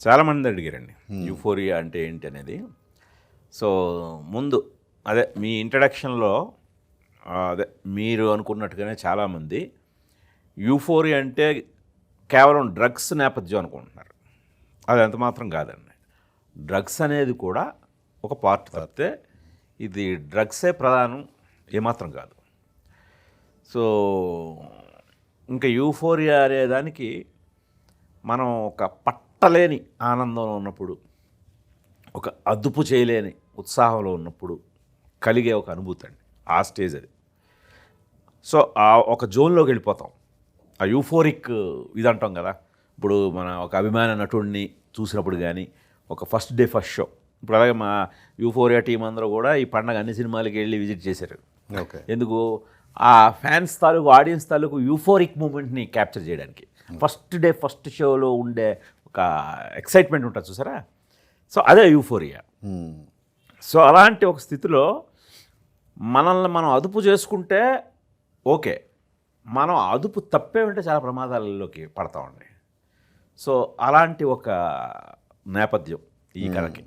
చాలామంది అడిగారండి యూఫోరియా అంటే ఏంటి అనేది. సో ముందు అదే మీ ఇంట్రడక్షన్లో అదే మీరు అనుకున్నట్టుగానే చాలామంది యూఫోరియా అంటే కేవలం డ్రగ్స్ నేపథ్యం అనుకుంటున్నారు. అది ఎంత మాత్రం కాదండి. డ్రగ్స్ అనేది కూడా ఒక పార్ట్ తప్పితే ఇది డ్రగ్సే ప్రధానం ఏమాత్రం కాదు. సో ఇంకా యూఫోరియా అనేదానికి మనం ఒక పట్టలేని ఆనందంలో ఉన్నప్పుడు, ఒక అదుపు చేయలేని ఉత్సాహంలో ఉన్నప్పుడు కలిగే ఒక అనుభూతి అండి ఆ స్టేజ్ అది. సో ఆ ఒక జోన్లోకి వెళ్ళిపోతాం. ఆ యూఫోరిక్ ఇది అంటాం కదా. ఇప్పుడు మన ఒక అభిమాన నటుడిని చూసినప్పుడు కానీ, ఒక ఫస్ట్ డే ఫస్ట్ షో, ఇప్పుడు అలాగే మా యూఫోరియా టీం అందరూ కూడా ఈ పండగ అన్ని సినిమాలకి వెళ్ళి విజిట్ చేశారు. ఓకే. ఎందుకు? ఆ ఫ్యాన్స్ తాలూకు, ఆడియన్స్ తాలూకు యూఫోరిక్ మూమెంట్ని క్యాప్చర్ చేయడానికి. ఫస్ట్ డే ఫస్ట్ షోలో ఉండే ఒక ఎక్సైట్మెంట్ ఉంటుంది చూసారా, సో అదే యూఫోరియా. సో అలాంటి ఒక స్థితిలో మనల్ని మనం అదుపు చేసుకుంటే ఓకే, మనం అదుపు తప్పేమంటే చాలా ప్రమాదాలలోకి పడతామండి. సో అలాంటి ఒక నేపథ్యం ఈ కథకి.